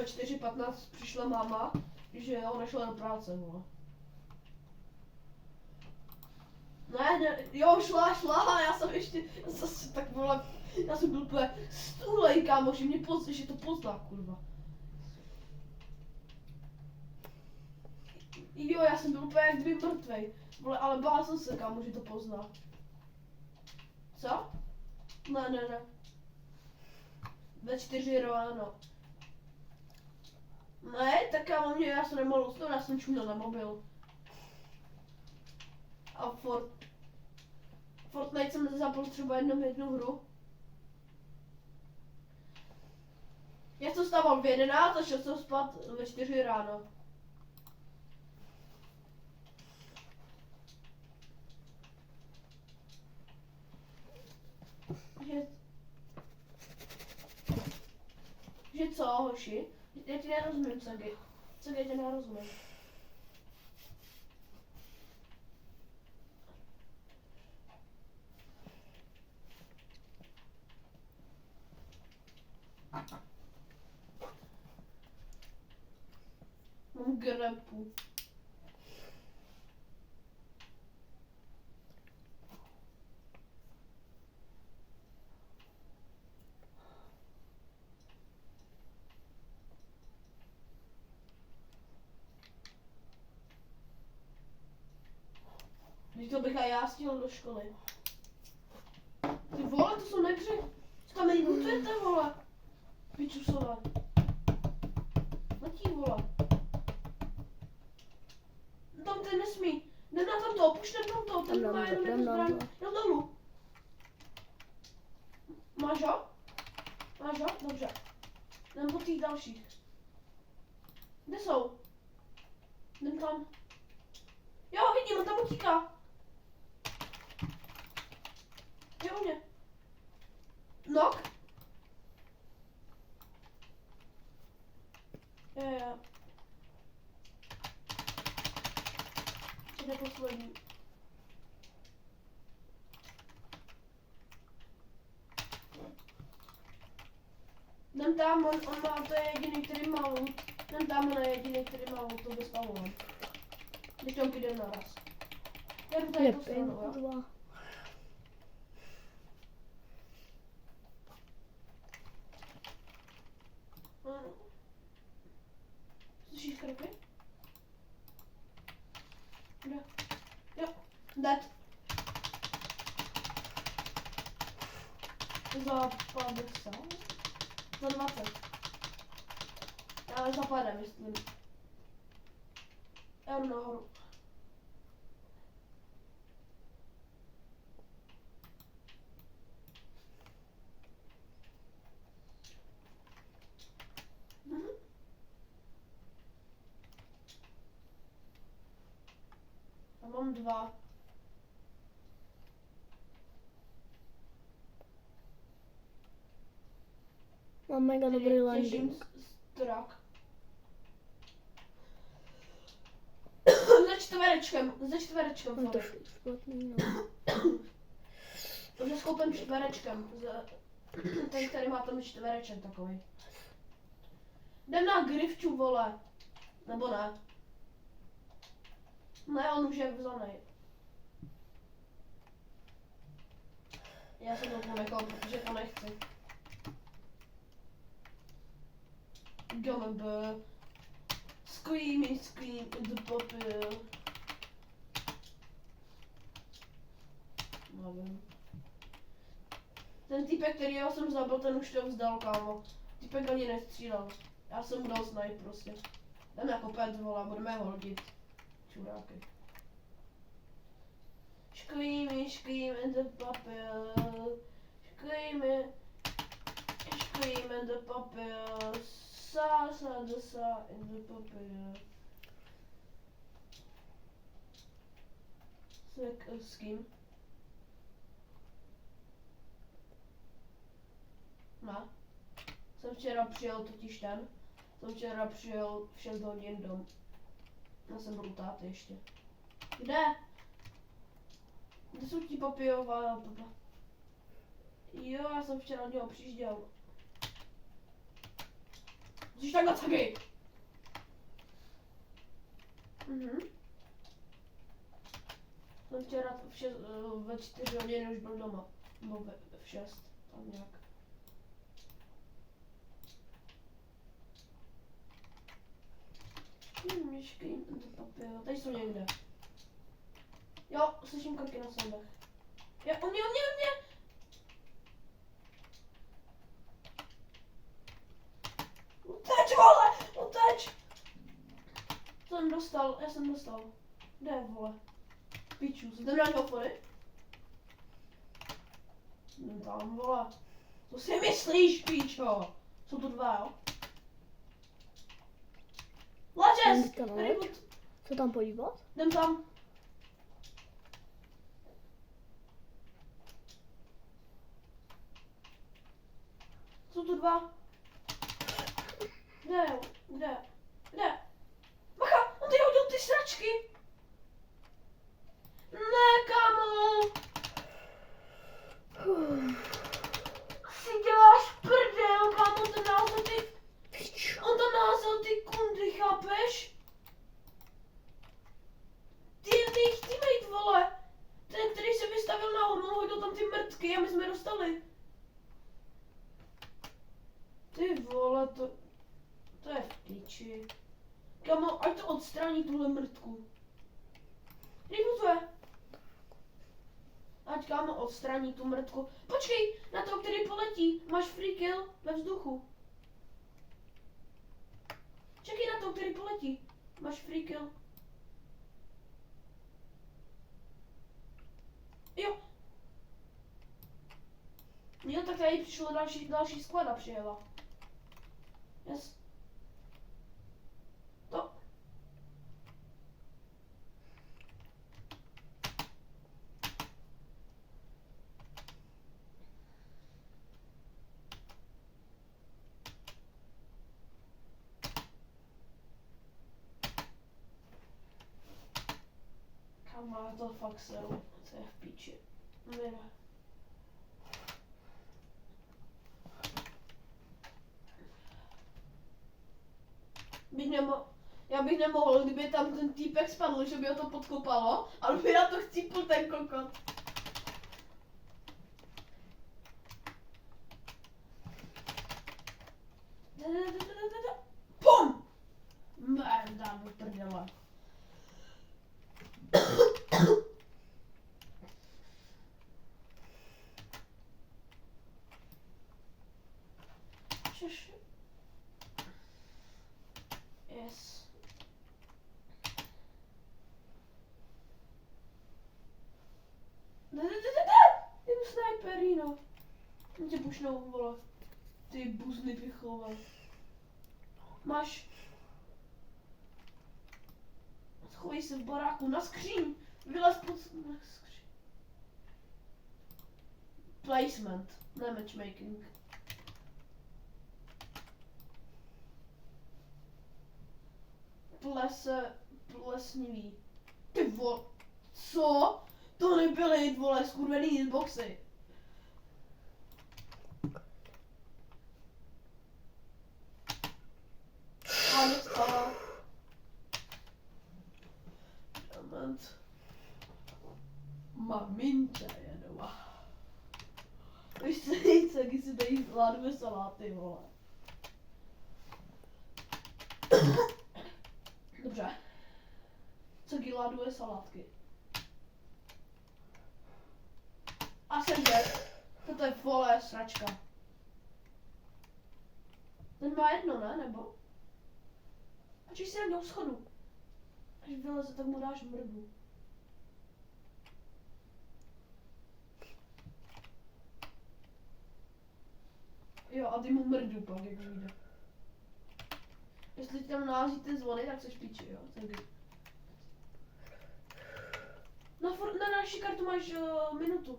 4:15 přišla máma, že ona šla do práce, vole. Ne, jo, šla, a já jsem ještě, zase tak vole, já jsem byl úplně stůlej, kámo, že to pozná, kurva. Jo, já jsem byl úplně jak kdyby mrtvej, vole, ale bál jsem se, kámo, že to pozná. Co? Ne. Ve 4 ráno. Ne, tak kámo, já jsem nemohl usnout, já jsem čuměl na mobil. A Fortnite jsem zapl třeba jednu hru. Já jsem stával v 11 a šel jsem spát ve 4 ráno. Že co, hoši? Já ti nerozumím, Cegi. Cegi, já ti nerozumím. Mám grepu. Když to bych a já stihl do školy. Ty vole, to jsou negři. Co tam mutujete, vole? Pičusové. Letí, vole. Tam ten nesmí. Jdem na tamto, puštěm tamto, ten má jenom jednu zbraň. Jel dolů. Máš ho? Máš ho? Dobře. Jdem po těch dalších. Kde jsou? Jdem tam. Jo, vidím, on tam utíká. Je u mě. Nok? Jo. Jde poslední. Jdem tam, on má, to je jediný, který má loot. Jdem tam, on je jediný, který má loot, to vystavujem. Když tam jdem naraz. Já jdu tady tu stranu, jo? Slyšíš kroky? Kde? Jo, dead. Za 50? Za 20. Ale zapadá, myslím. Já jdu nahoru. Tam mám 2. Mám mega dobrý landing. Strak. Za čtverečkem. Mám to špatný, no. Už skoupím čtverečkem. Ten, který má tam čtvereček takový. Jdem na grifču, vole. Nebo ne? Ne, on už je vzanej. Já jsem to ponechal, protože to nechci. Gonna scream in the puppy. Nevím. Ten týpek, kterýho jsem zabil, ten už to vzdal, kámo. Týpek ani nestřílel. Já jsem mu dal snipe prostě. Jdeme jako pet, vole, budeme ho hodit. Čuráky. Scream in the puppy. Scream in the puppy. Sa in the puppy. S kým? Ne. Jsem včera přijel totiž ten. Jsem včera přijel v 6 hodin dom. Já jsem byl u táty ještě. Kde? Kde jsou ti papírová papa? Jo, já jsem včera od něho přijížděl. Jsi takhle taky. Jsem včera ve 4 hodiny už byl doma. Nebo v 6, tam nějak. Myšky, tento papír, tady jsou někde. Jo, slyším kroky na schodech. Jo, u mě. Uteč, vole, uteč. Já jsem dostal. Kde je, vole? Piču, jsem tam nějakou fory? Tam, vole. Co si myslíš, píčo? Jsou tu dva, jo? Lačes! Jdem tam, ale? Co tam podívat? Jdem tam. Jsou tu dva. Kde? Macha, on ty hodil ty sračky. Ne, kámo. Si děláš prdel, kámo, ten názel ty... On tam názel ty kundy, chápeš? Ty jejich teammate, vole. Ten, který se vystavil nahoru, hodil tam ty mrtky a my jsme dostali. Ty vole, to je v píči. Kámo, ať to odstraní tuhle mrtku. Rebootuje. Ať kámo odstraní tu mrtku. Počkej, na to, který poletí. Máš free kill ve vzduchu. Čekej na to, který poletí. Máš free kill. Jo. Jo, tak tady přišlo další sklada přijela. Yes. To. Kam má to fakt seru, co je v píči. Mira. Já bych nemohl, kdyby tam ten týpek spadl, že by ho to podkopalo, ale by na to chcípl ten kokot. Pum! Merda, do prdele. Yes. Jdem snajperino. Tě pušnou, vole. Ty buzny pichové. Máš. Schovej se v baráku na skříň. Vylez pod skříň. Placement, ne matchmaking. Plesnivý. Ty vole. Co? To nebyly, vole, skurvený hitboxy. A nestala. Moment. Maminka je doma. Víš co nejce, když si dají ládové saláty, vole. Dobře. Co giláduje salátky? A jsem dead. Toto je vole sračka. Ten má jedno, ne? Nebo? A když si na schodu. Až vyleze, tak mu dáš mrdu. Jo, a ty mu mrdu pak, jak vyjde. Jestli ti tam nahází ty zvony, tak seš píči, jo? Tak. Na naší kartu máš minutu.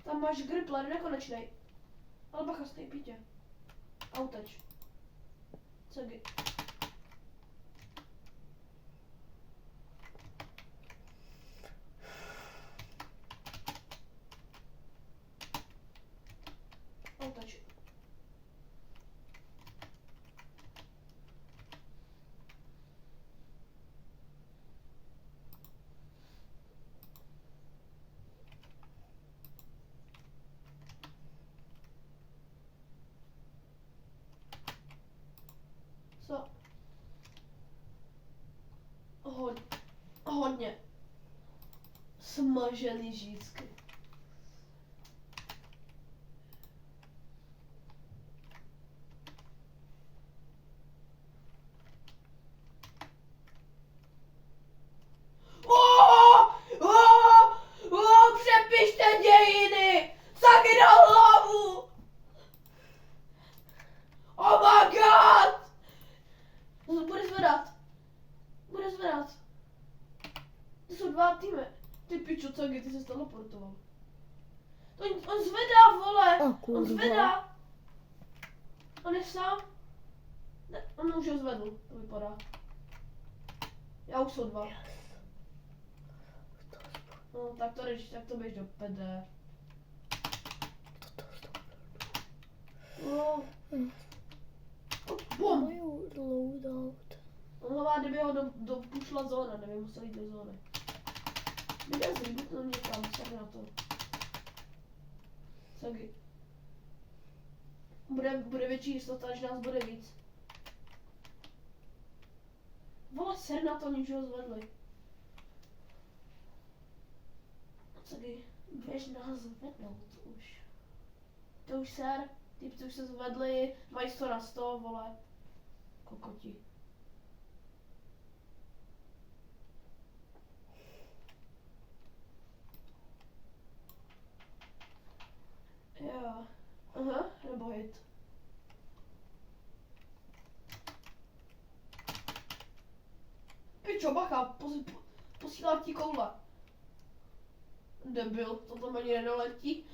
Tam máš grippler nekonečnej. Ale bacha, stej pítě. A uteč. Cegi. A uteč. hodně smažený žízky. Přepište dějiny! Saky na hlavu! Oh my god! Bude zvedat. Bude zvedat. To jsou dva týmy. Ty pičo, co ty se teleportoval. On zvedá, vole! A On kurva. zvedá! On je sám? Ne, on už ho zvedl, to vypadá. Já už jsou dva. No, tak to běž do PD. No. Bum! Mají loadout. On ho má, kdyby ho do pušla zóna, nevím, musel jít do zóny. Kdyby se rebootnul někam, tak na to. Sagi. Bude větší jistota, až nás bude víc. Vole, ser na to, ničeho zvedli. Sagi, běž nás zvednout už. To už ser, typci už se zvedli, mají 100 na 100, vole. Kokoti. Jo. Aha, nebo hit. Pičo, bacha, posílá ti koule. Debil, to tam ani nedoletí.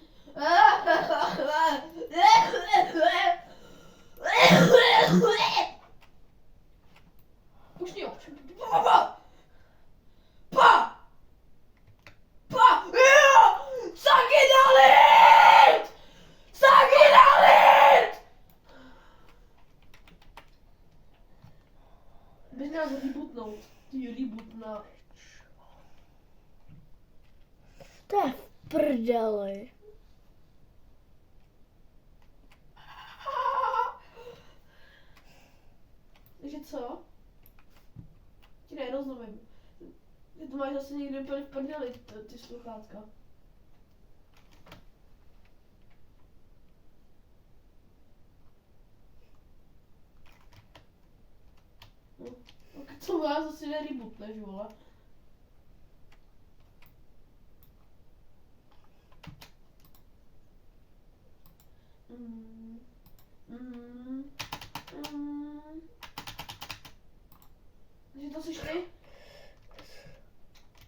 Pušni ho. Pa! Pa! Pa! Saky dalit! Saky dalit! Bys měl rebootnout. Ty rebootna. To je v prdeli. Takže co? Ti nerozumím. Ty to máš zase někde úplně v prdeli, ty sluchátka. No, tak to má zase nerebootneš, vole.